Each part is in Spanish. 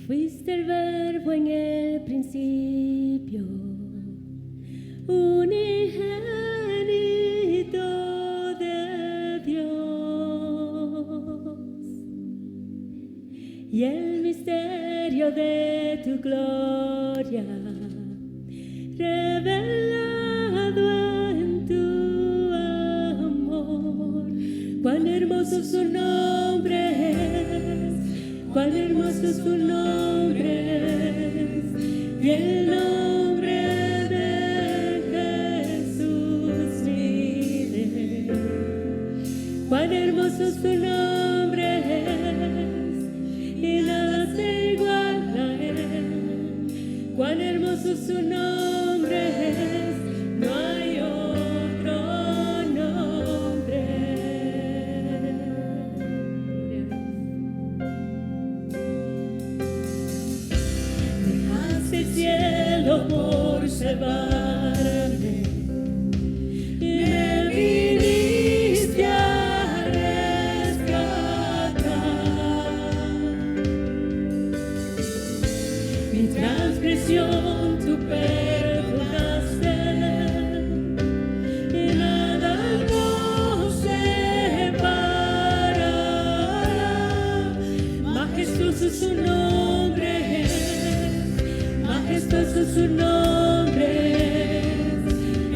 Fuiste el verbo en el principio, unigénito de Dios, y el misterio de tu gloria revelado en tu amor. Cuán hermoso su nombre es, cuán hermoso su nombre es, y el nombre de Jesús mi Rey. Cuán hermoso su nombre es, y nada se iguala a él. Cuán hermoso su nombre es, no hay otro nombre. Dejaste el cielo por salvarme y me viniste a rescatar. Mi transgresión tú perdonaste y nada nos separará. Majestuoso su nombre es, majestuoso su nombre es,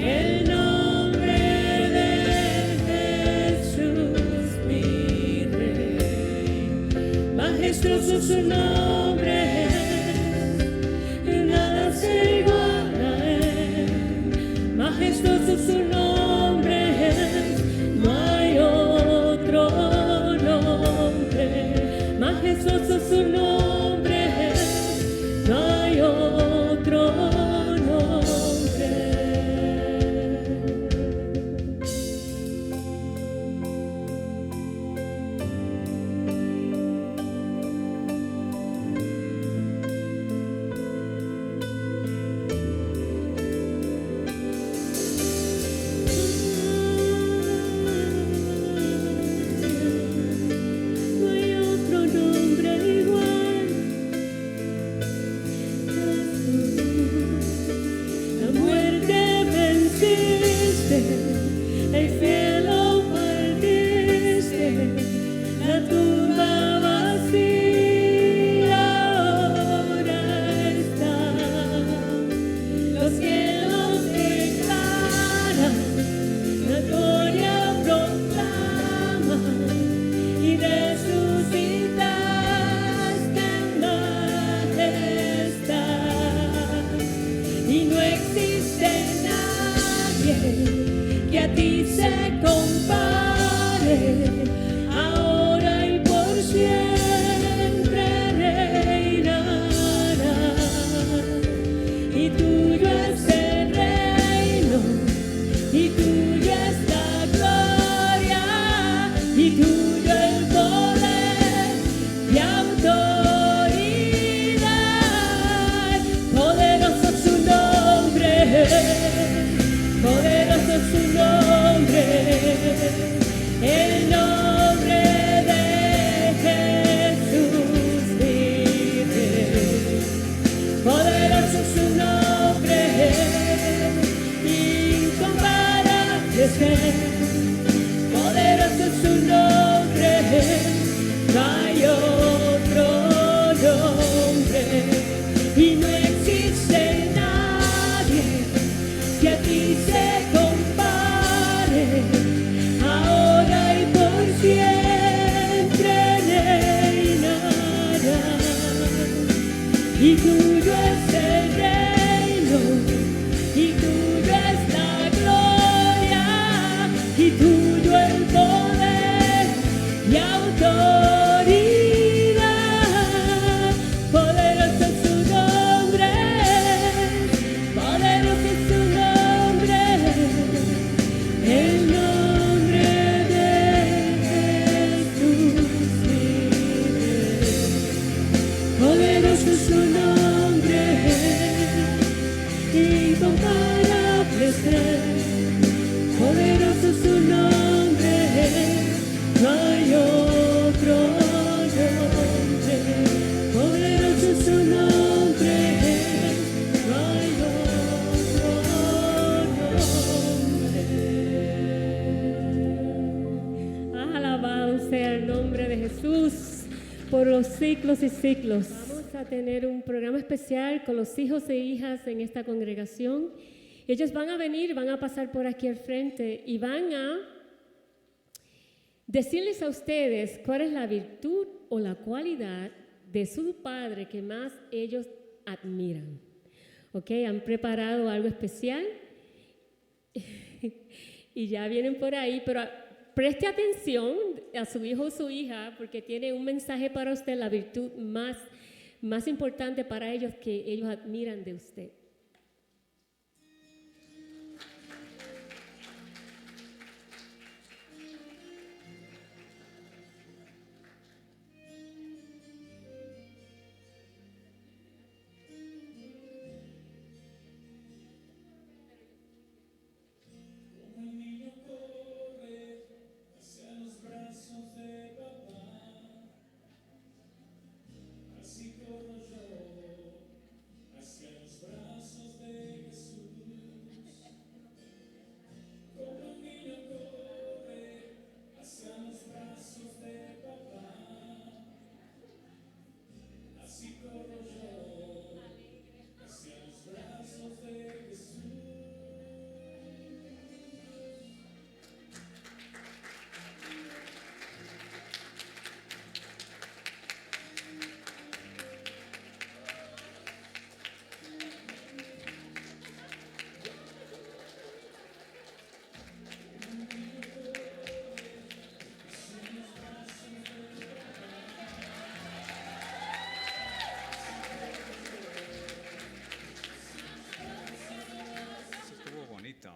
el nombre de Jesús mi Rey. Majestuoso su nombre es, y nada se iguala a él. Majestuoso su nombre es, no hay otro nombre. Majestuoso su nombre es, no hay otro nombre. No hay otro nombre igual. La muerte venciste, el cielo partiste, la tumba vacía ahora está. Los cielos declaran, la gloria proclaman, y resucitaste en majestad. Y no existe nadie que a ti se compare, ahora y por siempre reinará. Y tuyo es el reino, y tuyo es la gloria, y tuyo el poder y autoridad. Poderoso su nombre, poderoso su nombre, el nombre de Jesús mi Rey. Poderoso su nombre, incomparable es él. Poderoso su nombre, no hay otro nombre. Y no existe nadie que a ti se compare, ahora y por siempre reinará. Y tuyo es el reino, y tuyo es la gloria, y tuyo el poder y autoridad. Poderoso es su nombre, poderoso es su nombre, el nombre de Jesús mi Rey. Poderoso es su nombre, incomparable es él. Poderoso es su nombre, no hay otro. nombre de Jesús por los siglos y siglos. Vamos a tener un programa especial con los hijos e hijas en esta congregación. Ellos van a venir, van a pasar por aquí al frente y van a decirles a ustedes cuál es la virtud o la cualidad de su padre que más ellos admiran. ¿Ok? Han preparado algo especial y ya vienen por ahí, pero preste atención a su hijo o su hija porque tiene un mensaje para usted, la virtud más importante para ellos que ellos admiran de usted.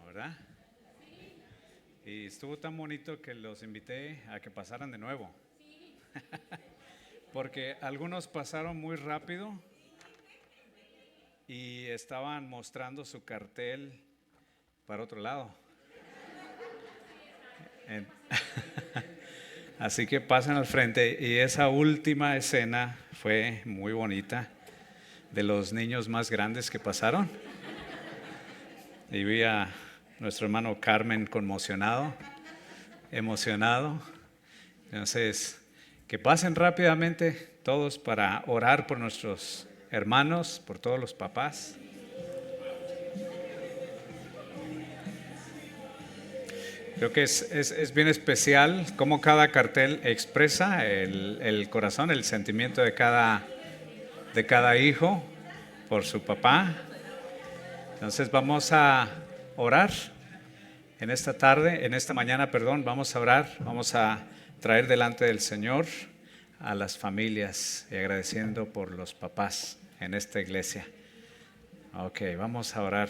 ¿Verdad? Y estuvo tan bonito que los invité a que pasaran de nuevo. Porque algunos pasaron muy rápido y estaban mostrando su cartel para otro lado. Así que pasen al frente. Y esa última escena fue muy bonita, de los niños más grandes que pasaron. Y vi a nuestro hermano Carmen emocionado. Entonces, que pasen rápidamente todos para orar por nuestros hermanos, por todos los papás. Creo que es bien especial cómo cada cartel expresa el corazón, el sentimiento de cada hijo por su papá. Entonces vamos a orar en esta mañana, vamos a orar, vamos a traer delante del Señor a las familias y agradeciendo por los papás en esta iglesia. Ok, vamos a orar.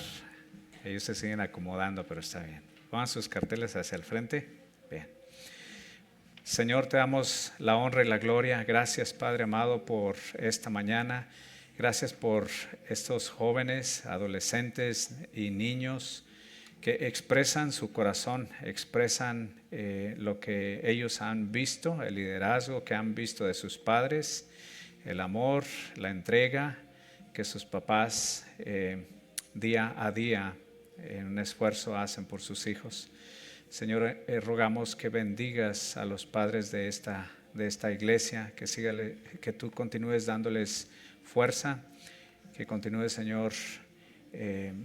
Ellos se siguen acomodando, pero está bien. Pongan sus carteles hacia el frente. Bien. Señor, te damos la honra y la gloria. Gracias, Padre amado, por esta mañana. Gracias por estos jóvenes, adolescentes y niños que expresan su corazón, expresan lo que ellos han visto, el liderazgo que han visto de sus padres, el amor, la entrega que sus papás día a día en un esfuerzo hacen por sus hijos. Señor, rogamos que bendigas a los padres de esta iglesia, que tú continúes dándoles fuerza, que continúe, Señor,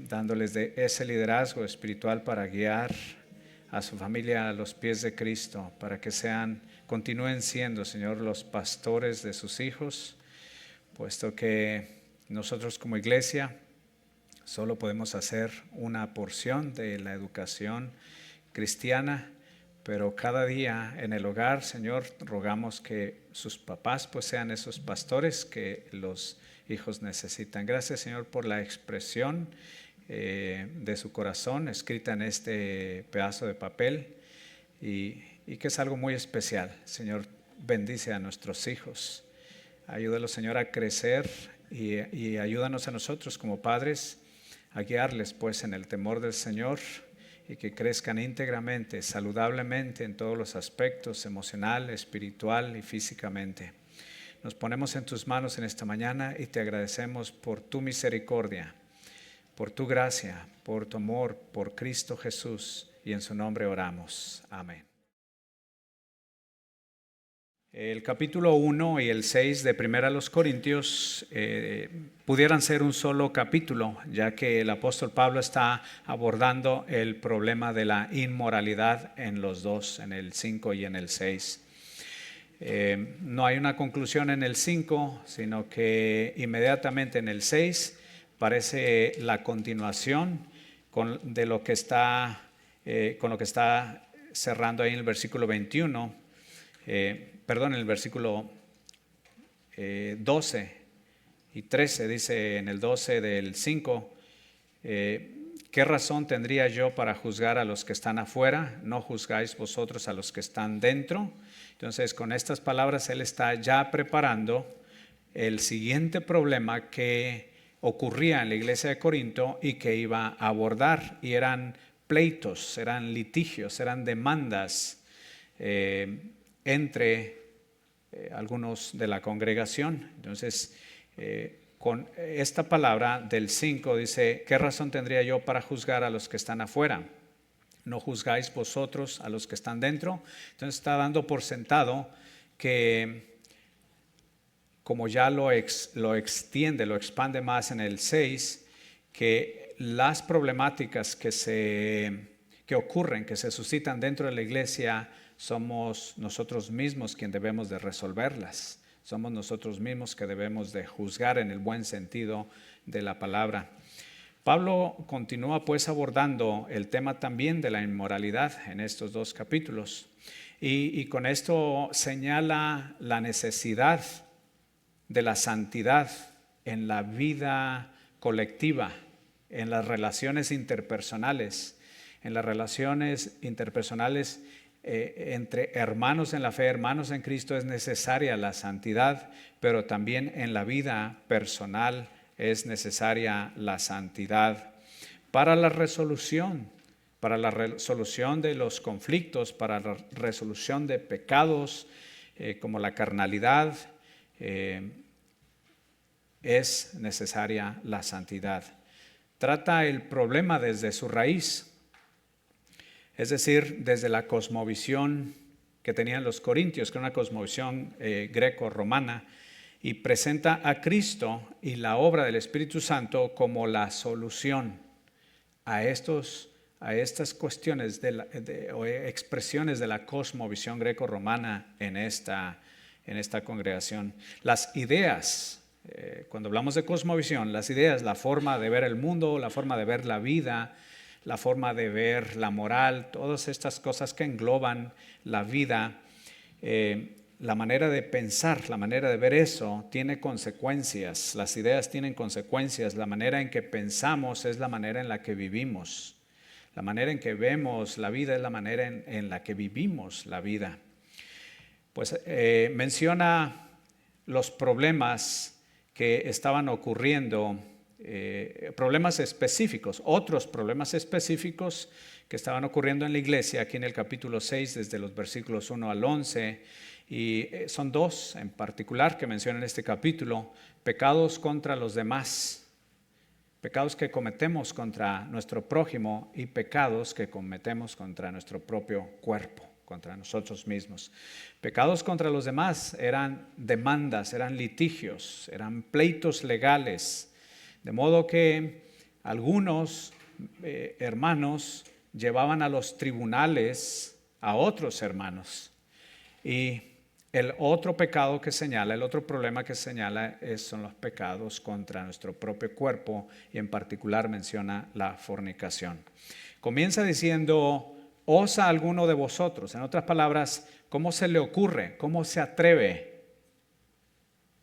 dándoles de ese liderazgo espiritual para guiar a su familia a los pies de Cristo, para que continúen siendo, Señor, los pastores de sus hijos, puesto que nosotros como iglesia solo podemos hacer una porción de la educación cristiana, pero cada día en el hogar, Señor, rogamos que sus papás pues sean esos pastores que los hijos necesitan. Gracias, Señor, por la expresión de su corazón escrita en este pedazo de papel y que es algo muy especial. Señor, bendice a nuestros hijos. Ayúdalos, Señor, a crecer y ayúdanos a nosotros como padres a guiarles pues en el temor del Señor, y que crezcan íntegramente, saludablemente en todos los aspectos, emocional, espiritual y físicamente. Nos ponemos en tus manos en esta mañana y te agradecemos por tu misericordia, por tu gracia, por tu amor, por Cristo Jesús, y en su nombre oramos. Amén. El capítulo 1 y el 6 de Primera a los Corintios pudieran ser un solo capítulo, ya que el apóstol Pablo está abordando el problema de la inmoralidad en los dos, en el 5 y en el 6. No hay una conclusión en el 5, sino que inmediatamente en el 6 parece la continuación con lo que está cerrando ahí en el versículo 21. En el versículo 12 y 13 dice en el 12 del 5, ¿qué razón tendría yo para juzgar a los que están afuera? ¿No juzgáis vosotros a los que están dentro? Entonces, con estas palabras él está ya preparando el siguiente problema que ocurría en la iglesia de Corinto y que iba a abordar, y eran pleitos, eran litigios, eran demandas entre algunos de la congregación. Entonces, con esta palabra del 5 dice, ¿qué razón tendría yo para juzgar a los que están afuera? ¿No juzgáis vosotros a los que están dentro? Entonces está dando por sentado que, como ya lo extiende, lo expande más en el 6, que las problemáticas que ocurren, que se suscitan dentro de la iglesia, somos nosotros mismos quien debemos de resolverlas. Somos nosotros mismos que debemos de juzgar en el buen sentido de la palabra. Pablo continúa pues abordando el tema también de la inmoralidad en estos dos capítulos. Y con esto señala la necesidad de la santidad en la vida colectiva, en las relaciones interpersonales, entre hermanos en la fe, hermanos en Cristo, es necesaria la santidad, pero también en la vida personal es necesaria la santidad para la resolución de los conflictos, para la resolución de pecados como la carnalidad. Es necesaria la santidad. Trata el problema desde su raíz. Es decir, desde la cosmovisión que tenían los corintios, que era una cosmovisión greco-romana, y presenta a Cristo y la obra del Espíritu Santo como la solución a estas cuestiones o expresiones de la cosmovisión greco-romana en esta congregación. Las ideas, cuando hablamos de cosmovisión, las ideas, la forma de ver el mundo, la forma de ver la vida, la forma de ver la moral, todas estas cosas que engloban la vida, la manera de pensar, la manera de ver eso tiene consecuencias. Las ideas tienen consecuencias. La manera en que pensamos es la manera en la que vivimos. La manera en que vemos la vida es la manera en la que vivimos la vida. Pues menciona los problemas que estaban ocurriendo, problemas específicos, otros problemas específicos que estaban ocurriendo en la iglesia, aquí en el capítulo 6, desde los versículos 1 al 11, y son dos en particular que mencionan este capítulo: pecados contra los demás, pecados que cometemos contra nuestro prójimo y pecados que cometemos contra nuestro propio cuerpo, contra nosotros mismos. Pecados contra los demás eran demandas, eran litigios, eran pleitos legales. De modo que algunos hermanos llevaban a los tribunales a otros hermanos. Y el otro pecado que señala, el otro problema que señala son los pecados contra nuestro propio cuerpo, y en particular menciona la fornicación. Comienza diciendo, ¿osa alguno de vosotros? En otras palabras, ¿cómo se le ocurre? ¿Cómo se atreve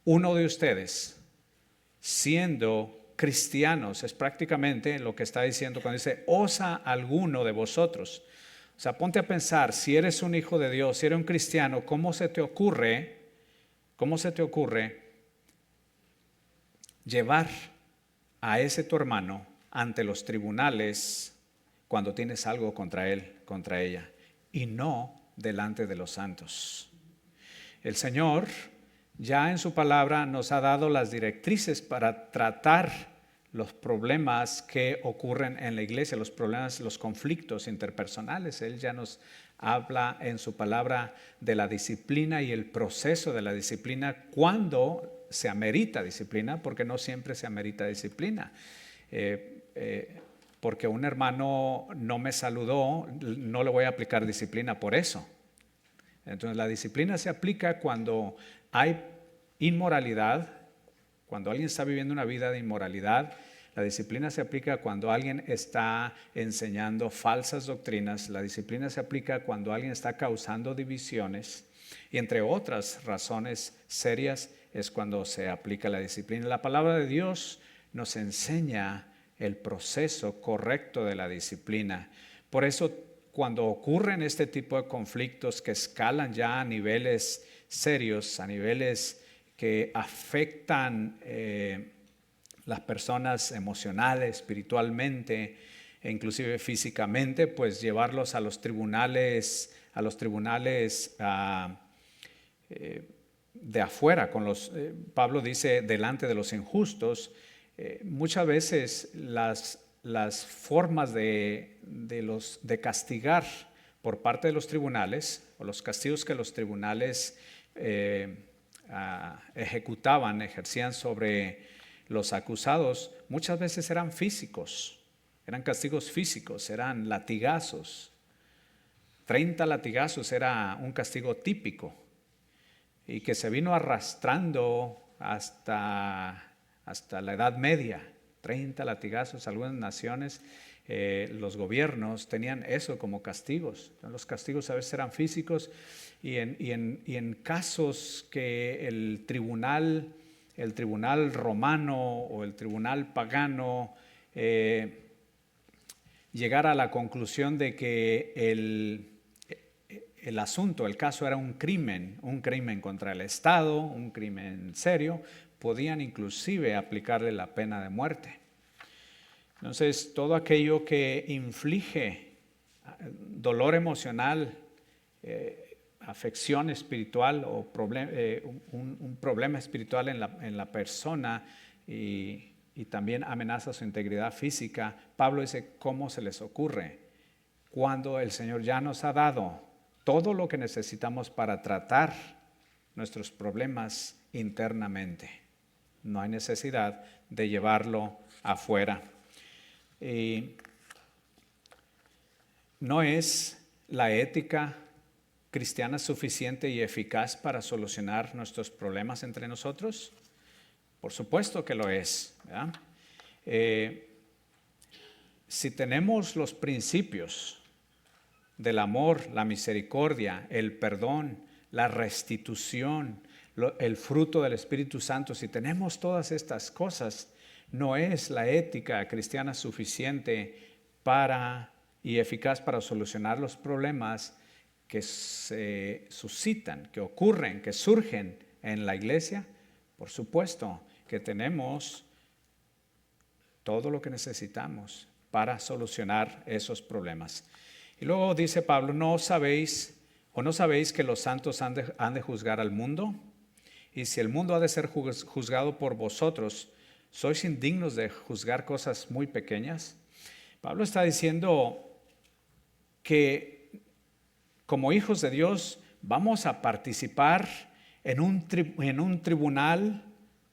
uno de ustedes, siendo cristianos? Es prácticamente lo que está diciendo cuando dice, ¿osa alguno de vosotros? O sea, ponte a pensar, si eres un hijo de Dios, si eres un cristiano, ¿cómo se te ocurre llevar a ese tu hermano ante los tribunales cuando tienes algo contra él, contra ella, y no delante de los santos? El Señor ya en su palabra nos ha dado las directrices para tratar los problemas que ocurren en la iglesia, los problemas, los conflictos interpersonales. Él ya nos habla en su palabra de la disciplina y el proceso de la disciplina, cuando se amerita disciplina, porque no siempre se amerita disciplina. Porque un hermano no me saludó, no le voy a aplicar disciplina por eso. Entonces la disciplina se aplica cuando hay inmoralidad, cuando alguien está viviendo una vida de inmoralidad. La disciplina se aplica cuando alguien está enseñando falsas doctrinas. La disciplina se aplica cuando alguien está causando divisiones. Y entre otras razones serias es cuando se aplica la disciplina. La palabra de Dios nos enseña el proceso correcto de la disciplina. Por eso, cuando ocurren este tipo de conflictos que escalan ya a niveles serios, a niveles que afectan las personas emocionales, espiritualmente e inclusive físicamente, pues llevarlos a los tribunales de afuera. Pablo dice, delante de los injustos. Muchas veces las formas de castigar por parte de los tribunales, o los castigos que los tribunales ejercían sobre los acusados, muchas veces eran físicos, eran castigos físicos, eran latigazos. 30 latigazos era un castigo típico y que se vino arrastrando hasta la Edad Media. 30 latigazos. Algunas naciones, los gobiernos tenían eso como castigos. Los castigos a veces eran físicos y en casos que el tribunal romano o el tribunal pagano llegara a la conclusión de que el asunto, el caso era un crimen contra el Estado, un crimen serio, podían inclusive aplicarle la pena de muerte. Entonces, todo aquello que inflige dolor emocional, afección espiritual o un problema espiritual en la persona y también amenaza su integridad física, Pablo dice, ¿cómo se les ocurre? Cuando el Señor ya nos ha dado todo lo que necesitamos para tratar nuestros problemas internamente. No hay necesidad de llevarlo afuera. Y no es la ética cristiana suficiente y eficaz para solucionar nuestros problemas entre nosotros. Por supuesto que lo es, ¿verdad? Si tenemos los principios del amor, la misericordia, el perdón, la restitución, el fruto del Espíritu Santo, si tenemos todas estas cosas, no es la ética cristiana suficiente y eficaz para solucionar los problemas que se suscitan, que ocurren, que surgen en la iglesia. Por supuesto que tenemos todo lo que necesitamos para solucionar esos problemas. Y luego dice Pablo, ¿no sabéis que los santos han de juzgar al mundo? Y si el mundo ha de ser juzgado por vosotros, ¿sois indignos de juzgar cosas muy pequeñas? Pablo está diciendo que como hijos de Dios vamos a participar en un tribunal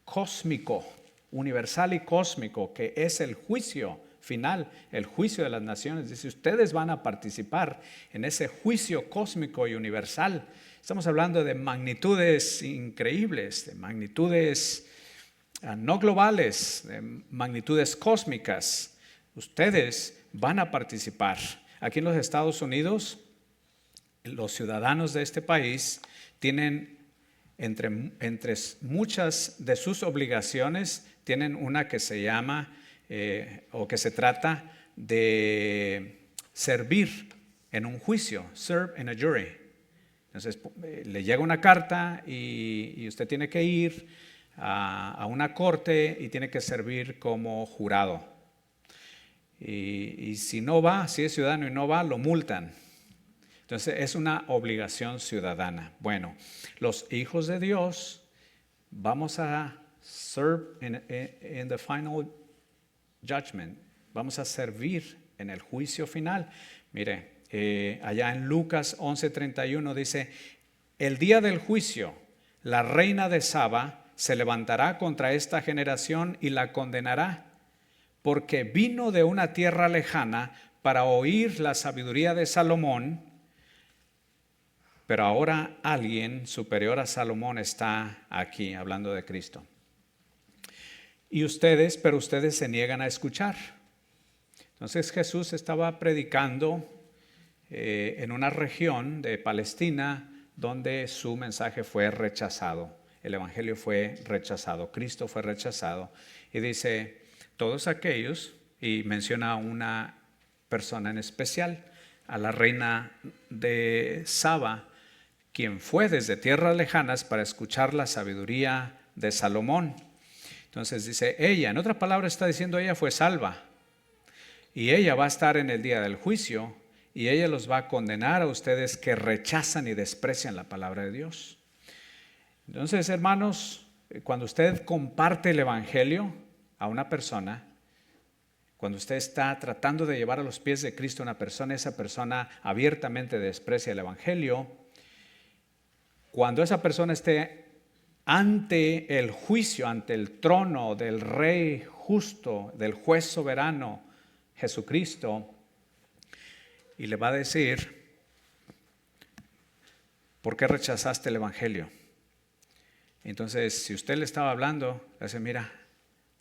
cósmico, universal y cósmico, que es el juicio final, el juicio de las naciones. Dice, ustedes van a participar en ese juicio cósmico y universal. Estamos hablando de magnitudes increíbles, de magnitudes no globales, de magnitudes cósmicas. Ustedes van a participar. Aquí en los Estados Unidos, los ciudadanos de este país tienen entre muchas de sus obligaciones, tienen una que se llama o que se trata de servir en un juicio, serve in a jury. Entonces le llega una carta y usted tiene que ir a una corte y tiene que servir como jurado. Y si no va, si es ciudadano y no va, lo multan. Entonces es una obligación ciudadana. Bueno, los hijos de Dios vamos a serve in the final judgment. Vamos a servir en el juicio final. Mire, allá en Lucas 11:31 dice, el día del juicio, la reina de Saba se levantará contra esta generación y la condenará, porque vino de una tierra lejana para oír la sabiduría de Salomón, pero ahora alguien superior a Salomón está aquí, hablando de Cristo. Pero ustedes se niegan a escuchar. Entonces Jesús estaba predicando en una región de Palestina donde su mensaje fue rechazado. El evangelio fue rechazado, Cristo fue rechazado. Y dice, todos aquellos, y menciona a una persona en especial, a la reina de Saba, quien fue desde tierras lejanas para escuchar la sabiduría de Salomón. Entonces dice, ella, en otras palabras está diciendo, ella fue salva. Y ella va a estar en el día del juicio y ella los va a condenar a ustedes que rechazan y desprecian la palabra de Dios. Entonces, hermanos, cuando usted comparte el evangelio a una persona, cuando usted está tratando de llevar a los pies de Cristo a una persona, esa persona abiertamente desprecia el evangelio. Cuando esa persona esté ante el juicio, ante el trono del Rey justo, del juez soberano, Jesucristo, y le va a decir, ¿por qué rechazaste el evangelio? Entonces, si usted le estaba hablando, le dice, mira,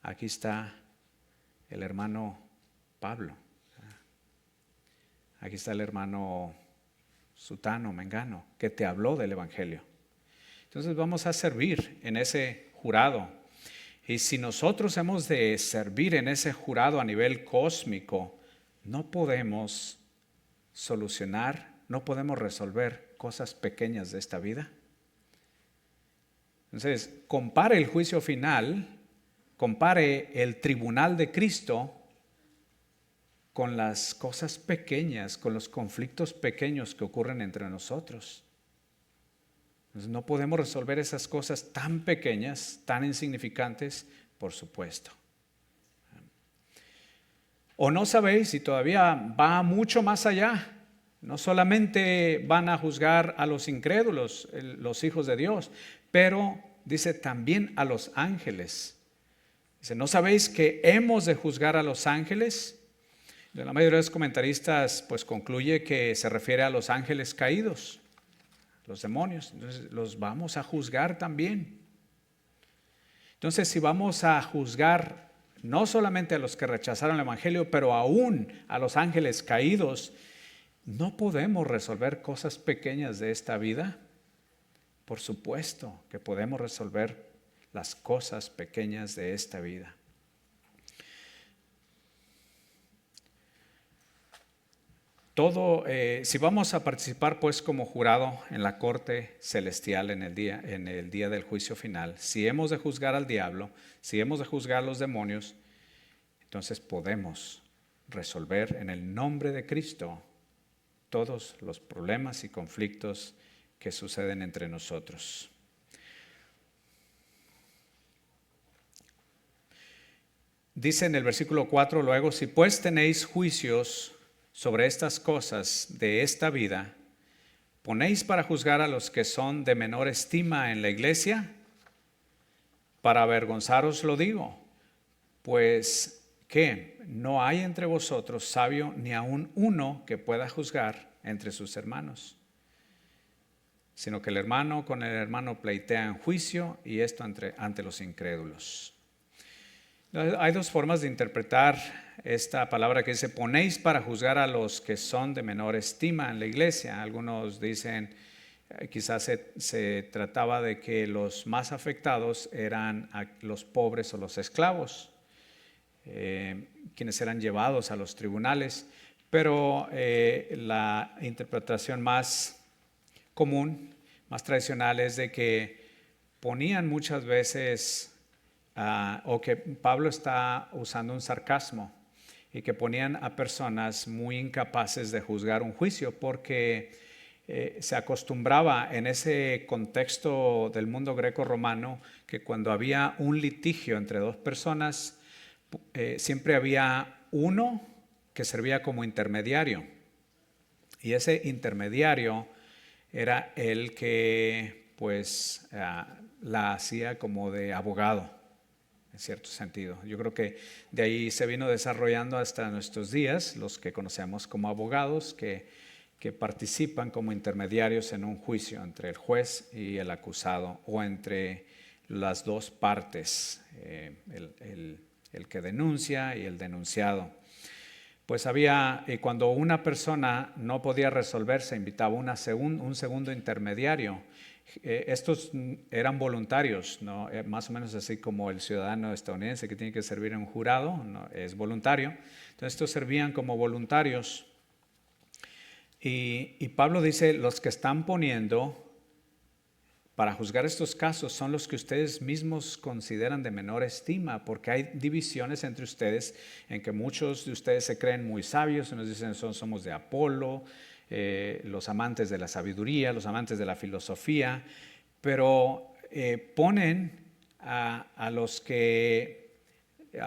aquí está el hermano Pablo, aquí está el hermano Sutano, Mengano, que te habló del evangelio. Entonces vamos a servir en ese jurado. Y si nosotros hemos de servir en ese jurado a nivel cósmico, no podemos solucionar, no podemos resolver cosas pequeñas de esta vida. Entonces, compare el juicio final, compare el tribunal de Cristo con las cosas pequeñas, con los conflictos pequeños que ocurren entre nosotros. Entonces, no podemos resolver esas cosas tan pequeñas, tan insignificantes, por supuesto. ¿O no sabéis? Y todavía va mucho más allá. No solamente van a juzgar a los incrédulos, los hijos de Dios, pero dice también a los ángeles. Dice, ¿no sabéis que hemos de juzgar a los ángeles? La mayoría de los comentaristas pues concluye que se refiere a los ángeles caídos, los demonios. Entonces los vamos a juzgar también. Entonces, si vamos a juzgar no solamente a los que rechazaron el evangelio, pero aún a los ángeles caídos, ¿no podemos resolver cosas pequeñas de esta vida? Por supuesto que podemos resolver las cosas pequeñas de esta vida. Si vamos a participar pues como jurado en la corte celestial en el día del juicio final, si hemos de juzgar al diablo, si hemos de juzgar a los demonios, entonces podemos resolver en el nombre de Cristo todos los problemas y conflictos que suceden entre nosotros. Dice en el versículo 4 luego, si pues tenéis juicios sobre estas cosas de esta vida, ¿ponéis para juzgar a los que son de menor estima en la iglesia? Para avergonzaros lo digo, pues que no hay entre vosotros sabio ni aun uno que pueda juzgar entre sus hermanos, sino que el hermano con el hermano pleitea en juicio, y esto ante los incrédulos. Hay dos formas de interpretar esta palabra que dice, ponéis para juzgar a los que son de menor estima en la iglesia. Algunos dicen, quizás se trataba de que los más afectados eran los pobres o los esclavos, quienes eran llevados a los tribunales. Pero la interpretación más común, más tradicional, es de que ponían muchas veces o que Pablo está usando un sarcasmo, y que ponían a personas muy incapaces de juzgar un juicio, porque se acostumbraba en ese contexto del mundo greco-romano que cuando había un litigio entre dos personas, siempre había uno que servía como intermediario. Y ese intermediario era el que pues la hacía como de abogado, en cierto sentido. Yo creo que de ahí se vino desarrollando hasta nuestros días los que conocemos como abogados que participan como intermediarios en un juicio entre el juez y el acusado o entre las dos partes, el que denuncia y el denunciado. Pues cuando una persona no podía resolver, se invitaba un segundo intermediario. Estos eran voluntarios, ¿no? Más o menos así como el ciudadano estadounidense que tiene que servir en un jurado, ¿no? Es voluntario. Entonces estos servían como voluntarios. Y Pablo dice, los que están poniendo para juzgar estos casos son los que ustedes mismos consideran de menor estima, porque hay divisiones entre ustedes en que muchos de ustedes se creen muy sabios, unos dicen somos de Apolo, los amantes de la sabiduría, los amantes de la filosofía, pero ponen a los que,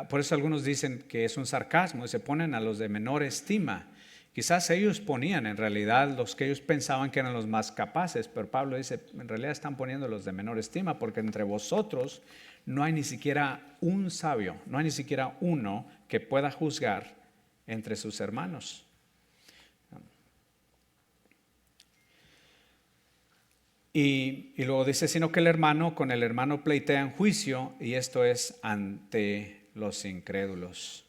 por eso algunos dicen que es un sarcasmo, y se ponen a los de menor estima. Quizás ellos ponían en realidad los que ellos pensaban que eran los más capaces, pero Pablo dice, en realidad están poniendo los de menor estima, porque entre vosotros no hay ni siquiera un sabio, no hay ni siquiera uno que pueda juzgar entre sus hermanos. Y luego dice, sino que el hermano con el hermano pleitea en juicio, y esto es ante los incrédulos.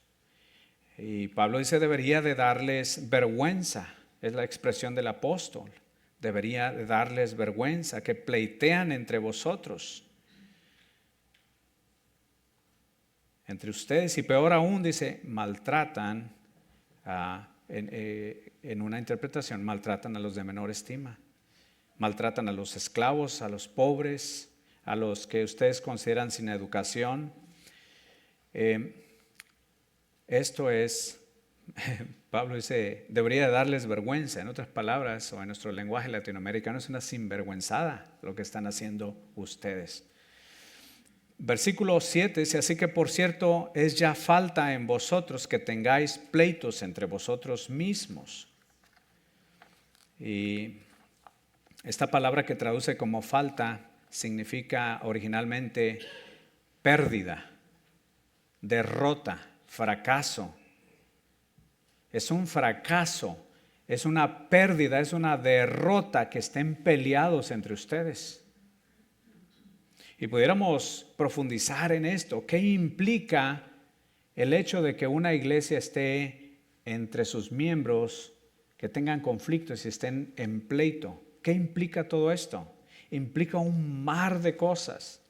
Y Pablo dice, debería de darles vergüenza, es la expresión del apóstol, debería de darles vergüenza, que pleitean entre vosotros, entre ustedes, y peor aún, dice, maltratan, en una interpretación, maltratan a los de menor estima, maltratan a los esclavos, a los pobres, a los que ustedes consideran sin educación. Esto es, Pablo dice, debería darles vergüenza. En otras palabras, o en nuestro lenguaje latinoamericano, es una sinvergüenzada lo que están haciendo ustedes. Versículo 7 dice, así que por cierto, es ya falta en vosotros que tengáis pleitos entre vosotros mismos. Y esta palabra que traduce como falta significa originalmente pérdida, derrota, fracaso. Es un fracaso, es una pérdida, es una derrota que estén peleados entre ustedes. Y pudiéramos profundizar en esto. ¿Qué implica el hecho de que una iglesia esté entre sus miembros, que tengan conflictos y estén en pleito? ¿Qué implica todo esto? Implica un mar de cosas.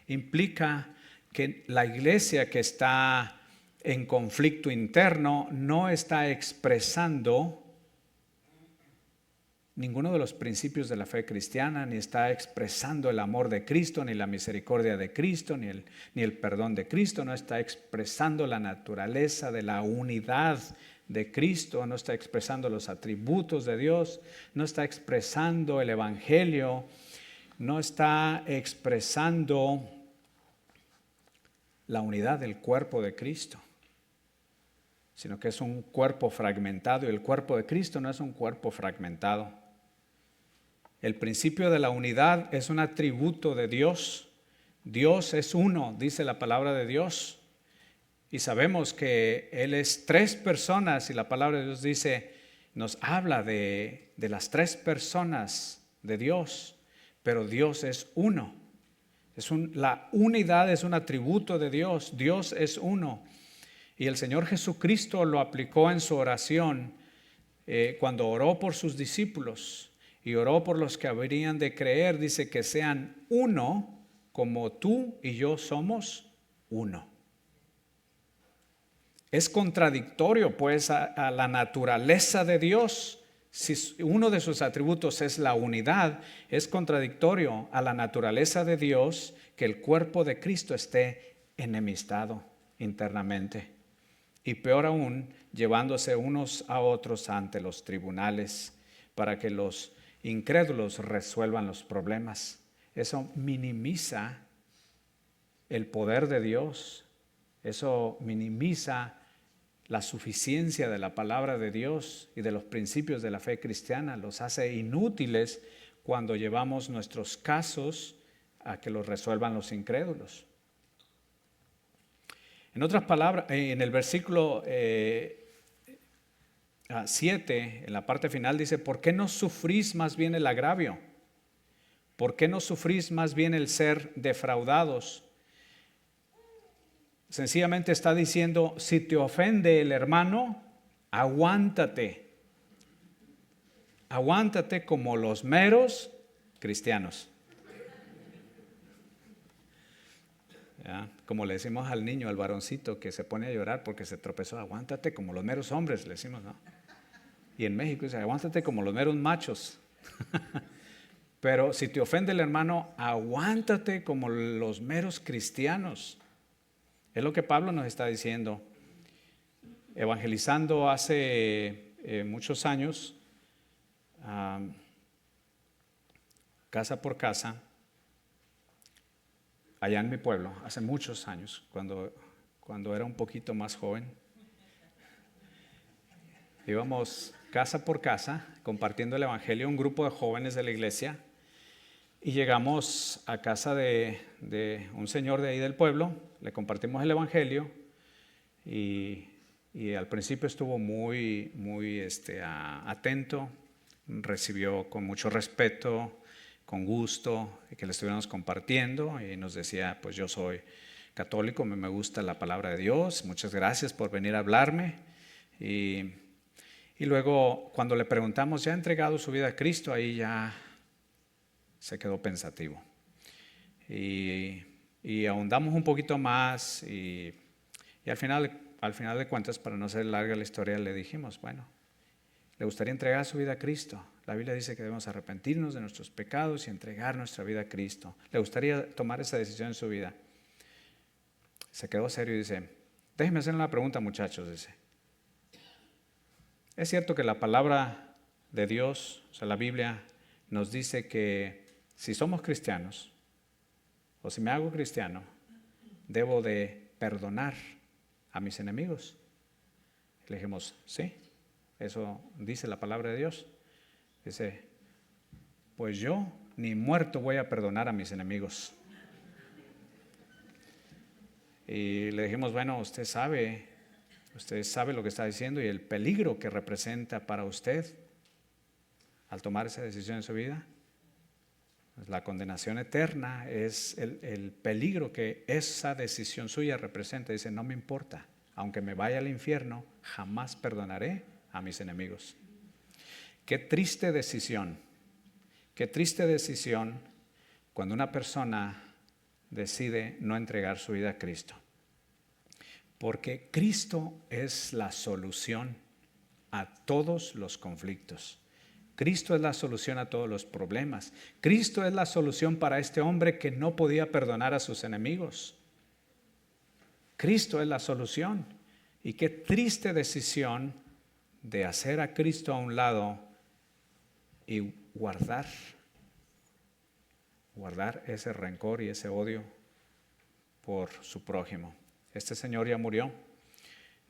Implica que la iglesia que está en conflicto interno no está expresando ninguno de los principios de la fe cristiana, ni está expresando el amor de Cristo, ni la misericordia de Cristo, ni el perdón de Cristo, no está expresando la naturaleza de la unidad de Cristo, no está expresando los atributos de Dios, no está expresando el evangelio, no está expresando la unidad del cuerpo de Cristo, sino que es un cuerpo fragmentado, y el cuerpo de Cristo no es un cuerpo fragmentado. El principio de la unidad es un atributo de Dios. Dios es uno, dice la palabra de Dios. Y sabemos que Él es tres personas, y la palabra de Dios dice, nos habla de las tres personas de Dios, pero Dios es uno. La unidad es un atributo de Dios. Dios es uno. Y el Señor Jesucristo lo aplicó en su oración cuando oró por sus discípulos y oró por los que habrían de creer. Dice que sean uno como tú y yo somos uno. Es contradictorio pues a la naturaleza de Dios. Si uno de sus atributos es la unidad, es contradictorio a la naturaleza de Dios que el cuerpo de Cristo esté enemistado internamente. Y peor aún, llevándose unos a otros ante los tribunales para que los incrédulos resuelvan los problemas. Eso minimiza el poder de Dios. Eso minimiza la suficiencia de la palabra de Dios y de los principios de la fe cristiana, los hace inútiles cuando llevamos nuestros casos a que los resuelvan los incrédulos. En otras palabras, en el versículo 7, en la parte final dice, ¿por qué no sufrís más bien el agravio? ¿Por qué no sufrís más bien el ser defraudados? Sencillamente está diciendo, si te ofende el hermano, aguántate. Aguántate como los meros cristianos. ¿Ya? Como le decimos al niño, al varoncito que se pone a llorar porque se tropezó, aguántate como los meros hombres, le decimos, ¿no? Y en México dice, aguántate como los meros machos. Pero si te ofende el hermano, aguántate como los meros cristianos. Es lo que Pablo nos está diciendo. Evangelizando hace muchos años, casa por casa, allá en mi pueblo, hace muchos años, cuando era un poquito más joven, íbamos casa por casa compartiendo el evangelio, un grupo de jóvenes de la iglesia, y llegamos a casa de un señor de ahí del pueblo, le compartimos el evangelio y al principio estuvo muy atento, recibió con mucho respeto, con gusto, que le estuviéramos compartiendo y nos decía, pues yo soy católico, me gusta la palabra de Dios, muchas gracias por venir a hablarme. Y luego cuando le preguntamos, ¿ya ha entregado su vida a Cristo? Ahí ya se quedó pensativo. Y ahondamos un poquito más y al final de cuentas, para no ser larga la historia, le dijimos, bueno, ¿le gustaría entregar su vida a Cristo? La Biblia dice que debemos arrepentirnos de nuestros pecados y entregar nuestra vida a Cristo. ¿Le gustaría tomar esa decisión en su vida? Se quedó serio y dice, déjenme hacer una pregunta, muchachos, dice. ¿Es cierto que la palabra de Dios, o sea, la Biblia, nos dice que si somos cristianos, o si me hago cristiano, debo de perdonar a mis enemigos? Le dijimos, sí, eso dice la palabra de Dios. Dice, pues yo ni muerto voy a perdonar a mis enemigos. Y le dijimos, bueno, usted sabe lo que está diciendo y el peligro que representa para usted al tomar esa decisión en su vida. La condenación eterna es el peligro que esa decisión suya representa. Dice, no me importa, aunque me vaya al infierno, jamás perdonaré a mis enemigos. Qué triste decisión cuando una persona decide no entregar su vida a Cristo. Porque Cristo es la solución a todos los conflictos. Cristo es la solución a todos los problemas. Cristo es la solución para este hombre que no podía perdonar a sus enemigos. Cristo es la solución. Y qué triste decisión de hacer a Cristo a un lado y guardar ese rencor y ese odio por su prójimo. Este señor ya murió,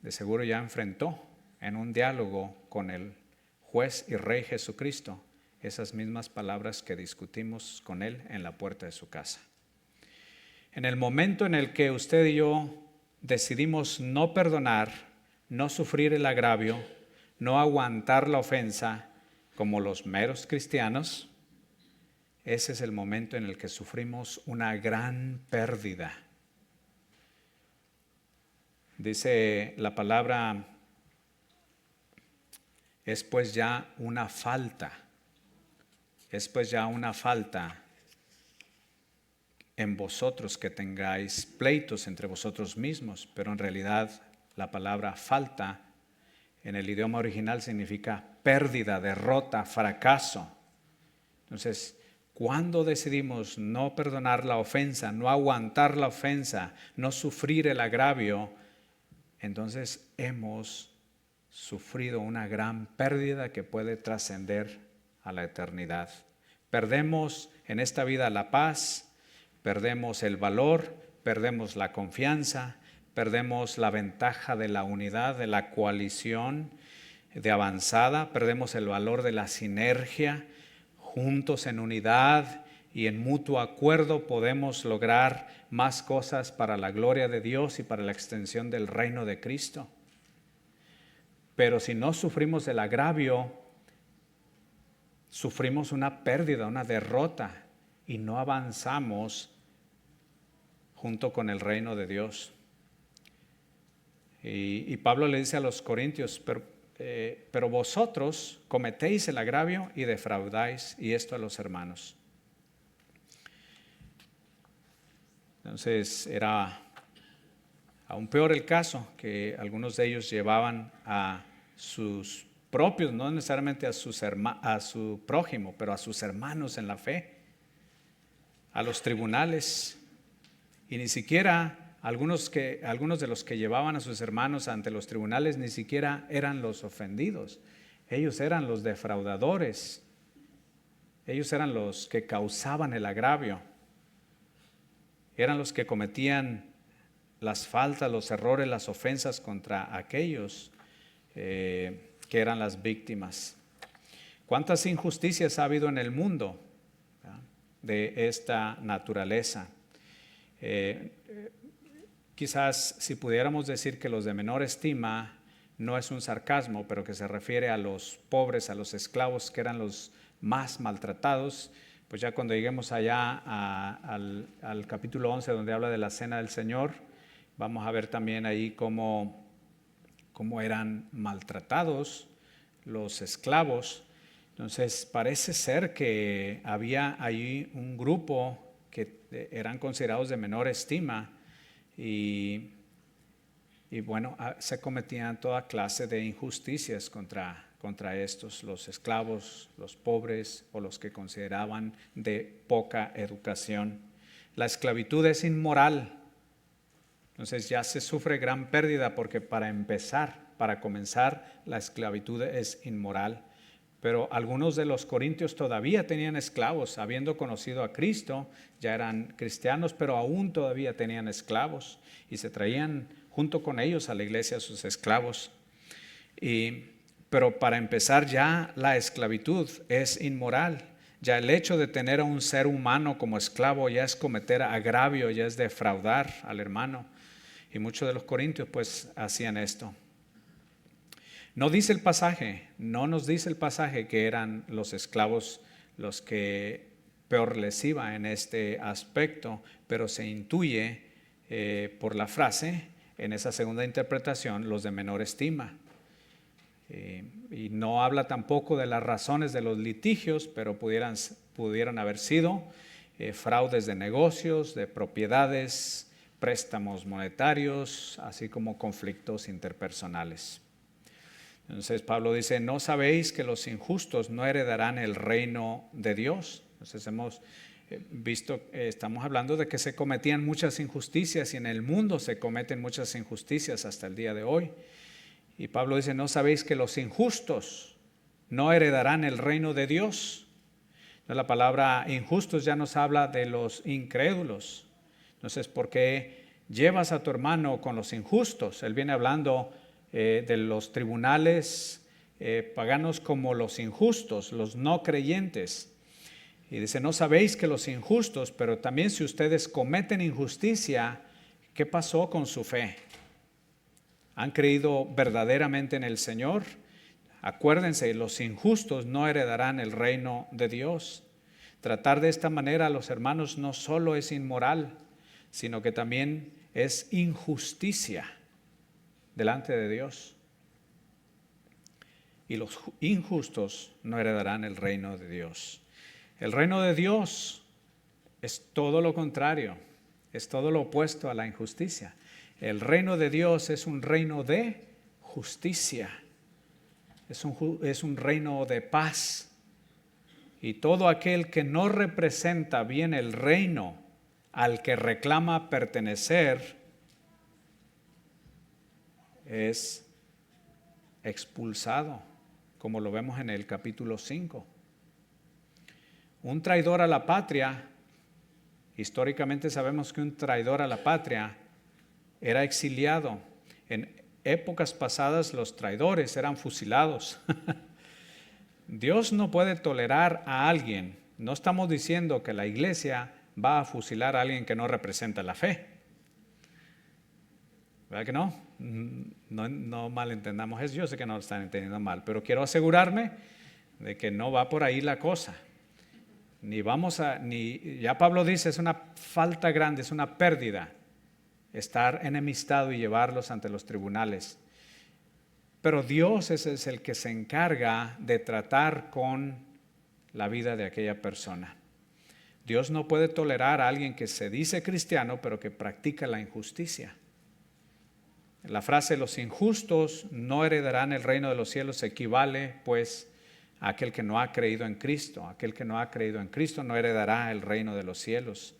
de seguro ya enfrentó en un diálogo con el juez y rey Jesucristo esas mismas palabras que discutimos con él en la puerta de su casa. En el momento en el que usted y yo decidimos no perdonar, no sufrir el agravio, no aguantar la ofensa como los meros cristianos, ese es el momento en el que sufrimos una gran pérdida. Dice la palabra, es pues ya una falta en vosotros que tengáis pleitos entre vosotros mismos, pero en realidad la palabra falta en el idioma original significa pérdida, derrota, fracaso. Entonces, cuando decidimos no perdonar la ofensa, no aguantar la ofensa, no sufrir el agravio, entonces hemos sufrido una gran pérdida que puede trascender a la eternidad. Perdemos en esta vida la paz, perdemos el valor, perdemos la confianza, perdemos la ventaja de la unidad, de la coalición, de avanzada, perdemos el valor de la sinergia. Juntos en unidad y en mutuo acuerdo podemos lograr más cosas para la gloria de Dios y para la extensión del reino de Cristo. Pero si no sufrimos el agravio, sufrimos una pérdida, una derrota y no avanzamos junto con el reino de Dios. Y Pablo le dice a los corintios, pero vosotros cometéis el agravio y defraudáis, y esto a los hermanos. Entonces era aún peor el caso, que algunos de ellos llevaban a sus propios, no necesariamente a su prójimo, pero a sus hermanos en la fe, a los tribunales, y ni siquiera algunos de los que llevaban a sus hermanos ante los tribunales ni siquiera eran los ofendidos. Ellos eran los defraudadores. Ellos eran los que causaban el agravio. Eran los que cometían las faltas, los errores, las ofensas contra aquellos que eran las víctimas. ¿Cuántas injusticias ha habido en el mundo, ¿verdad?, de esta naturaleza? Quizás si pudiéramos decir que los de menor estima no es un sarcasmo, pero que se refiere a los pobres, a los esclavos que eran los más maltratados, pues ya cuando lleguemos allá al capítulo 11 donde habla de la cena del Señor, vamos a ver también ahí cómo eran maltratados los esclavos. Entonces parece ser que había ahí un grupo que eran considerados de menor estima. Y bueno, se cometían toda clase de injusticias contra estos, los esclavos, los pobres o los que consideraban de poca educación. La esclavitud es inmoral, entonces ya se sufre gran pérdida porque para comenzar, la esclavitud es inmoral. Pero algunos de los corintios todavía tenían esclavos, habiendo conocido a Cristo, ya eran cristianos, pero aún todavía tenían esclavos y se traían junto con ellos a la iglesia sus esclavos. Pero para empezar, ya la esclavitud es inmoral. Ya el hecho de tener a un ser humano como esclavo ya es cometer agravio, ya es defraudar al hermano. Y muchos de los corintios pues hacían esto. No dice el pasaje, no nos dice el pasaje que eran los esclavos los que peor les iba en este aspecto, pero se intuye por la frase, en esa segunda interpretación, los de menor estima. Y no habla tampoco de las razones de los litigios, pero pudieran haber sido fraudes de negocios, de propiedades, préstamos monetarios, así como conflictos interpersonales. Entonces Pablo dice, ¿no sabéis que los injustos no heredarán el reino de Dios? Entonces hemos visto, estamos hablando de que se cometían muchas injusticias y en el mundo se cometen muchas injusticias hasta el día de hoy. Y Pablo dice, ¿no sabéis que los injustos no heredarán el reino de Dios? Entonces, la palabra injustos ya nos habla de los incrédulos. Entonces, ¿por qué llevas a tu hermano con los injustos? Él viene hablando de los tribunales paganos como los injustos, los no creyentes. Y dice, no sabéis que los injustos, pero también si ustedes cometen injusticia, ¿qué pasó con su fe? ¿Han creído verdaderamente en el Señor? Acuérdense, los injustos no heredarán el reino de Dios. Tratar de esta manera a los hermanos no solo es inmoral, sino que también es injusticia delante de Dios. Y los injustos no heredarán el reino de Dios. El reino de Dios es todo lo contrario, es todo lo opuesto a la injusticia. El reino de Dios es un reino de justicia, es un reino de paz. Y todo aquel que no representa bien el reino al que reclama pertenecer es expulsado, como lo vemos en el capítulo 5. Un traidor a la patria, históricamente sabemos que un traidor a la patria era exiliado. En épocas pasadas los traidores eran fusilados. Dios no puede tolerar a alguien. No estamos diciendo que la iglesia va a fusilar a alguien que no representa la fe. ¿Verdad que no? No malentendamos eso. Yo sé que no lo están entendiendo mal, pero quiero asegurarme de que no va por ahí la cosa. Ya Pablo dice, es una falta grande, es una pérdida estar enemistado y llevarlos ante los tribunales. Pero Dios es el que se encarga de tratar con la vida de aquella persona. Dios no puede tolerar a alguien que se dice cristiano, pero que practica la injusticia. La frase los injustos no heredarán el reino de los cielos equivale pues a aquel que no ha creído en Cristo. Aquel que no ha creído en Cristo no heredará el reino de los cielos.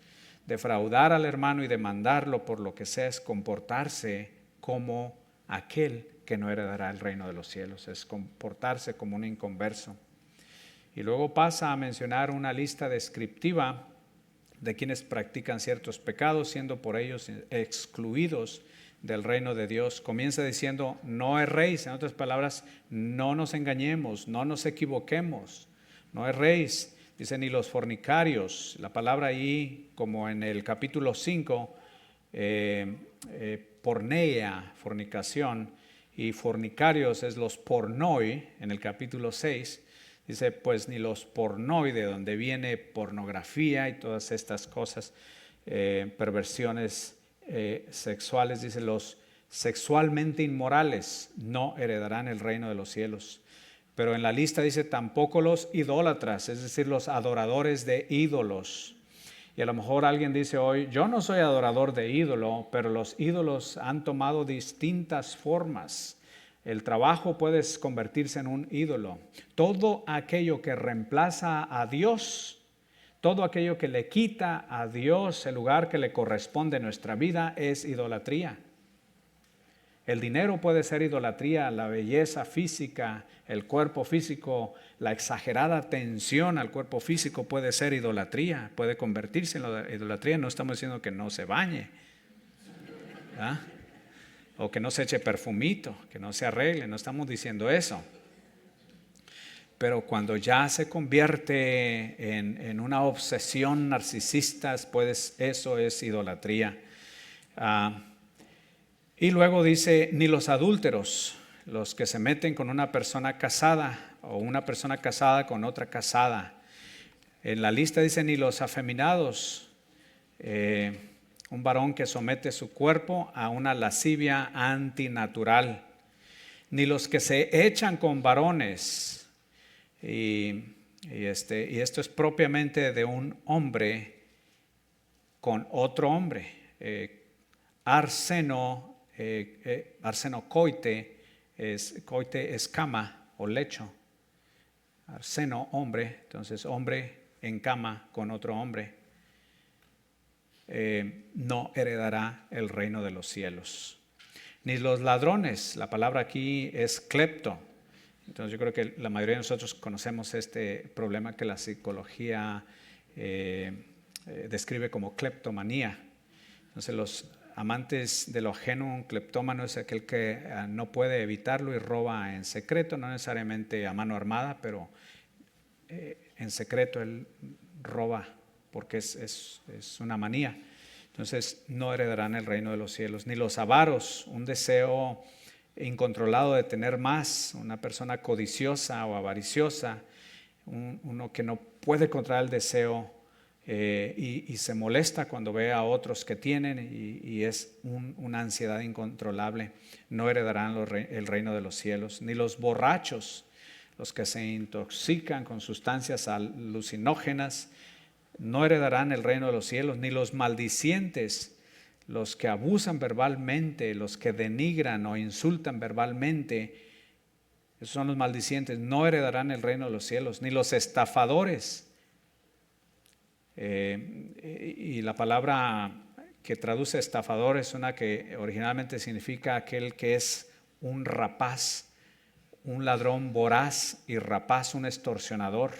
Defraudar al hermano y demandarlo por lo que sea es comportarse como aquel que no heredará el reino de los cielos, es comportarse como un inconverso. Y luego pasa a mencionar una lista descriptiva de quienes practican ciertos pecados, siendo por ellos excluidos del reino de Dios. Comienza diciendo, no erréis, en otras palabras, no nos engañemos, no nos equivoquemos, no erréis. Dice, ni los fornicarios, la palabra ahí, como en el capítulo 5, porneia, fornicación, y fornicarios es los pornoi, en el capítulo 6, dice, pues ni los pornoi, de donde viene pornografía y todas estas cosas, perversiones sexuales, dice, los sexualmente inmorales no heredarán el reino de los cielos. Pero en la lista dice tampoco los idólatras, es decir, los adoradores de ídolos. Y a lo mejor alguien dice hoy, yo no soy adorador de ídolo, pero los ídolos han tomado distintas formas. El trabajo puede convertirse en un ídolo. Todo aquello que reemplaza a Dios, todo aquello que le quita a Dios el lugar que le corresponde en nuestra vida es idolatría. El dinero puede ser idolatría, la belleza física, el cuerpo físico, la exagerada atención al cuerpo físico puede ser idolatría, puede convertirse en idolatría. No estamos diciendo que no se bañe, ¿verdad? O que no se eche perfumito, que no se arregle, no estamos diciendo eso. Pero cuando ya se convierte en una obsesión narcisista, pues eso es idolatría. Y luego dice, ni los adúlteros, los que se meten con una persona casada o una persona casada con otra casada. En la lista dice, ni los afeminados, un varón que somete su cuerpo a una lascivia antinatural. Ni los que se echan con varones. Y esto es propiamente de un hombre con otro hombre. Arsenocoite es cama o lecho. Arseno, hombre, entonces hombre en cama con otro hombre, no heredará el reino de los cielos. Ni los ladrones, la palabra aquí es clepto. Entonces yo creo que la mayoría de nosotros conocemos este problema que la psicología describe como cleptomanía. Entonces los amantes de lo ajeno, un cleptómano es aquel que no puede evitarlo y roba en secreto, no necesariamente a mano armada, pero en secreto él roba porque es una manía. Entonces no heredarán el reino de los cielos. Ni los avaros, un deseo incontrolado de tener más, una persona codiciosa o avariciosa, uno que no puede controlar el deseo y se molesta cuando ve a otros que tienen y es una ansiedad incontrolable, no heredarán el reino de los cielos. Ni los borrachos, los que se intoxican con sustancias alucinógenas, no heredarán el reino de los cielos. Ni los maldicientes, los que abusan verbalmente, los que denigran o insultan verbalmente, esos son los maldicientes, no heredarán el reino de los cielos. Ni los estafadores. Y la palabra que traduce estafador es una que originalmente significa aquel que es un rapaz, un ladrón voraz y rapaz, un extorsionador.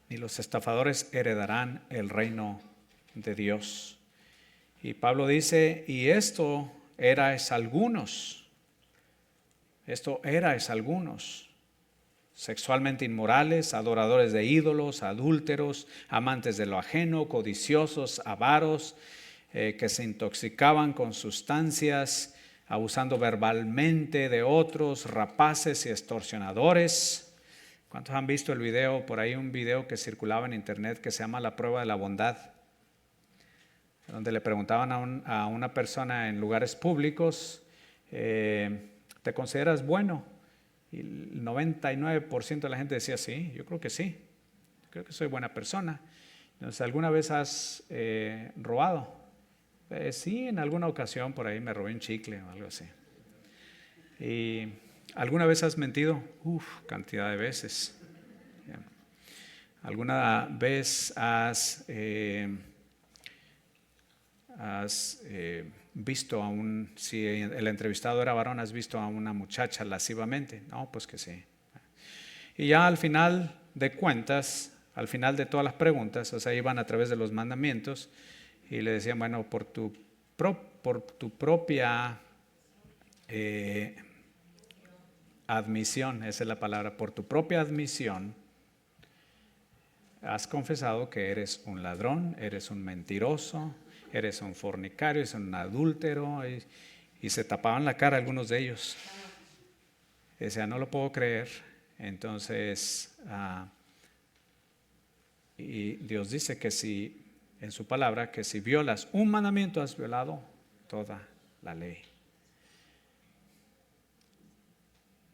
Ni los estafadores heredarán el reino de Dios. Y Pablo dice, y esto erais algunos, sexualmente inmorales, adoradores de ídolos, adúlteros, amantes de lo ajeno, codiciosos, avaros, que se intoxicaban con sustancias, abusando verbalmente de otros, rapaces y extorsionadores. ¿Cuántos han visto el video? Por ahí un video que circulaba en internet que se llama La prueba de la bondad, donde le preguntaban a una persona en lugares públicos, ¿te consideras bueno? Y el 99% de la gente decía, sí, yo creo que sí, creo que soy buena persona. Entonces, ¿alguna vez has robado? Sí, en alguna ocasión por ahí me robé un chicle o algo así. ¿Y alguna vez has mentido? Cantidad de veces. ¿Alguna vez has visto a si el entrevistado era varón, has visto a una muchacha lascivamente? No, pues que sí. Y ya al final de cuentas, al final de todas las preguntas, o sea, iban a través de los mandamientos y le decían, bueno, por tu propia admisión, esa es la palabra, por tu propia admisión, has confesado que eres un ladrón, eres un mentiroso, eres un fornicario, eres un adúltero, y se tapaban la cara algunos de ellos. Decían, no lo puedo creer. Entonces, y Dios dice que si, en su palabra, que si violas un mandamiento has violado toda la ley.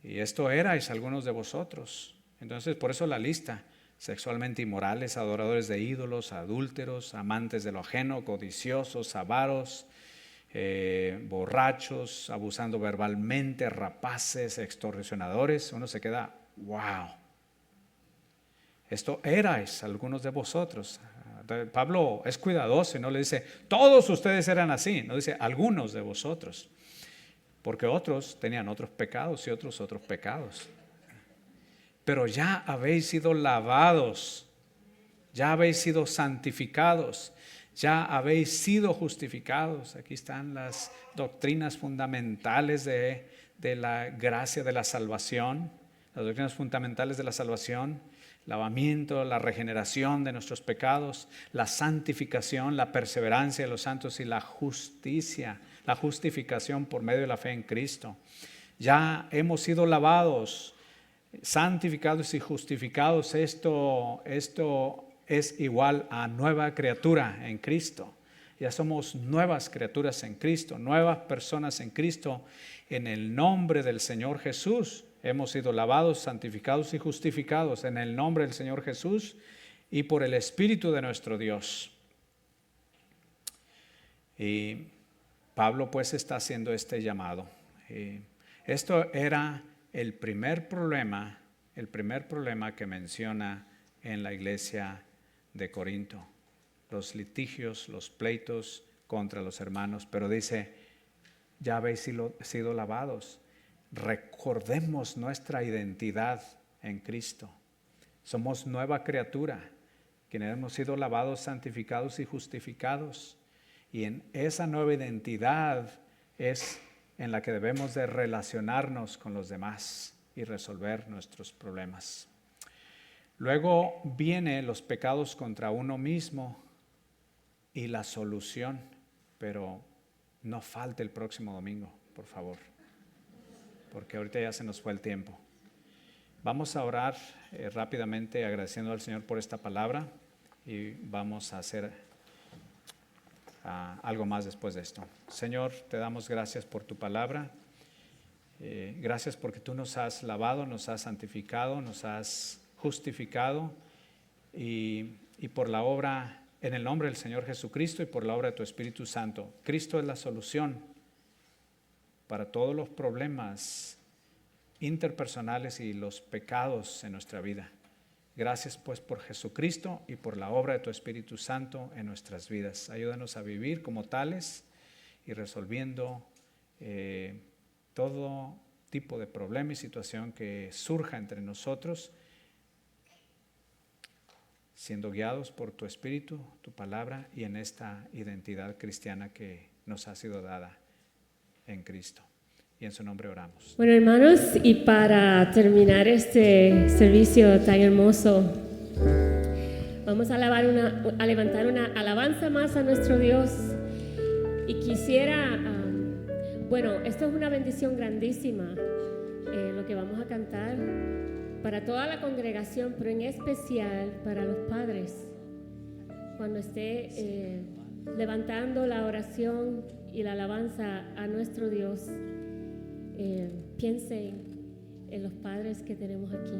Y esto erais algunos de vosotros. Entonces, por eso la lista: sexualmente inmorales, adoradores de ídolos, adúlteros, amantes de lo ajeno, codiciosos, avaros, borrachos, abusando verbalmente, rapaces, extorsionadores. Uno se queda, wow. Esto erais algunos de vosotros. Pablo es cuidadoso y no le dice, todos ustedes eran así. No dice, algunos de vosotros. Porque otros tenían otros pecados y otros pecados. Pero ya habéis sido lavados, ya habéis sido santificados, ya habéis sido justificados. Aquí están las doctrinas fundamentales de la gracia de la salvación, las doctrinas fundamentales de la salvación: lavamiento, la regeneración de nuestros pecados, la santificación, la perseverancia de los santos y la justicia, la justificación por medio de la fe en Cristo. Ya hemos sido lavados, santificados y justificados. Esto es igual a nueva criatura en Cristo. Ya somos nuevas criaturas en Cristo, nuevas personas en Cristo. En el nombre del Señor Jesús hemos sido lavados, santificados y justificados en el nombre del Señor Jesús y por el Espíritu de nuestro Dios. Y Pablo pues está haciendo este llamado. Esto era el primer problema que menciona en la iglesia de Corinto: los litigios, los pleitos contra los hermanos. Pero dice, ya habéis sido lavados. Recordemos nuestra identidad en Cristo. Somos nueva criatura, quienes hemos sido lavados, santificados y justificados. Y en esa nueva identidad es en la que debemos de relacionarnos con los demás y resolver nuestros problemas. Luego vienen los pecados contra uno mismo y la solución, pero no falte el próximo domingo, por favor, porque ahorita ya se nos fue el tiempo. Vamos a orar rápidamente agradeciendo al Señor por esta palabra y vamos a hacer algo más después de esto. Señor, te damos gracias por tu palabra. Gracias porque tú nos has lavado, nos has santificado, nos has justificado y por la obra, en el nombre del Señor Jesucristo y por la obra de tu Espíritu Santo. Cristo es la solución para todos los problemas interpersonales y los pecados en nuestra vida. Gracias pues por Jesucristo y por la obra de tu Espíritu Santo en nuestras vidas. Ayúdanos a vivir como tales y resolviendo todo tipo de problema y situación que surja entre nosotros, siendo guiados por tu Espíritu, tu palabra y en esta identidad cristiana que nos ha sido dada en Cristo. Y en su nombre oramos. Bueno, hermanos, y para terminar este servicio tan hermoso, vamos a levantar una alabanza más a nuestro Dios. Y quisiera, esto es una bendición grandísima, lo que vamos a cantar para toda la congregación, pero en especial para los padres. Cuando esté levantando la oración y la alabanza a nuestro Dios, piensen en los padres que tenemos aquí.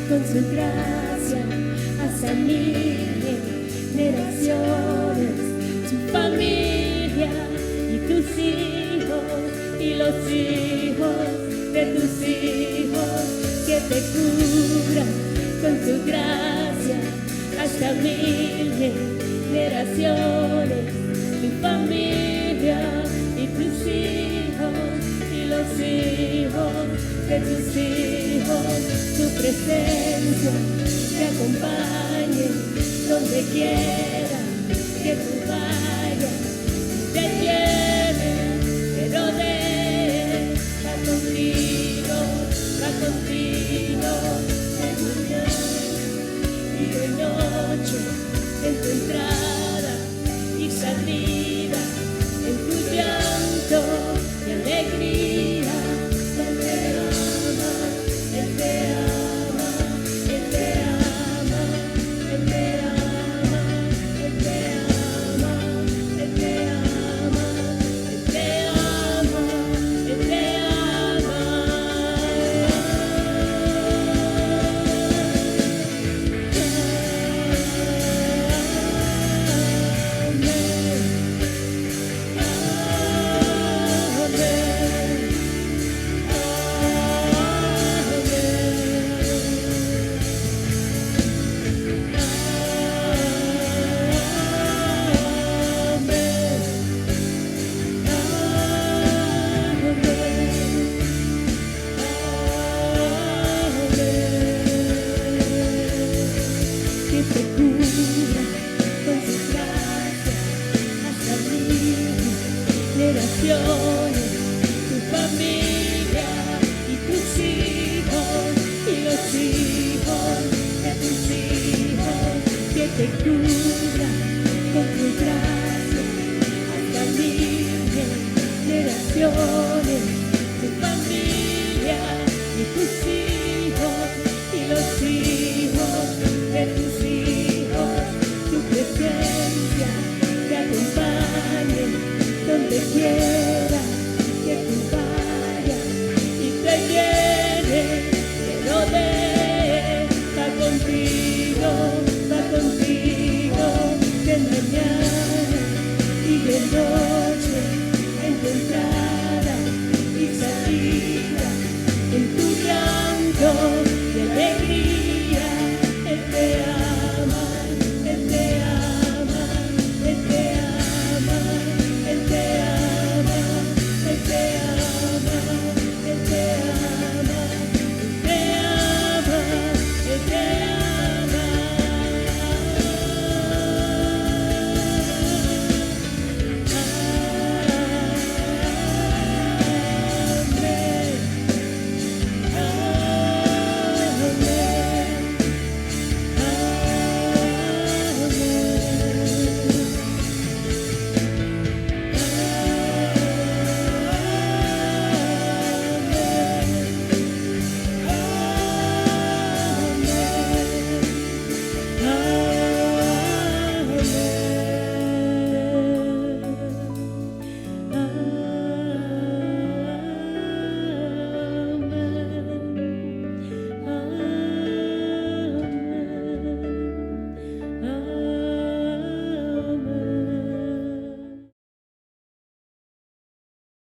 Con su gracia hasta mil generaciones, tu familia y tus hijos y los hijos de tus hijos, que te cubra con su gracia hasta mil generaciones, tu familia y tus hijos y los hijos de tus hijos, tu presencia te acompañe donde quiera que tú vayas, te lleve, te rodee, va contigo, te guíe. en tu entrada y salida, en tu llanto y alegría. Él te ama, Él te ama, Él te ama, Él te ama, Él te ama, Él te ama, Él te ama, Él te ama. Que te cubra con sus gracias hasta mil generaciones, tu familia y tus hijos y los hijos de tus hijos. Que te cubra con tus gracias hasta mil generaciones, tu familia y tus hijos y los hijos de tus hijos. Tu presencia te acompañe donde quiera que tú vayas y te llene, te rodee. Va contigo de mañana y de noche, en tu entrada y salida, en tu llanto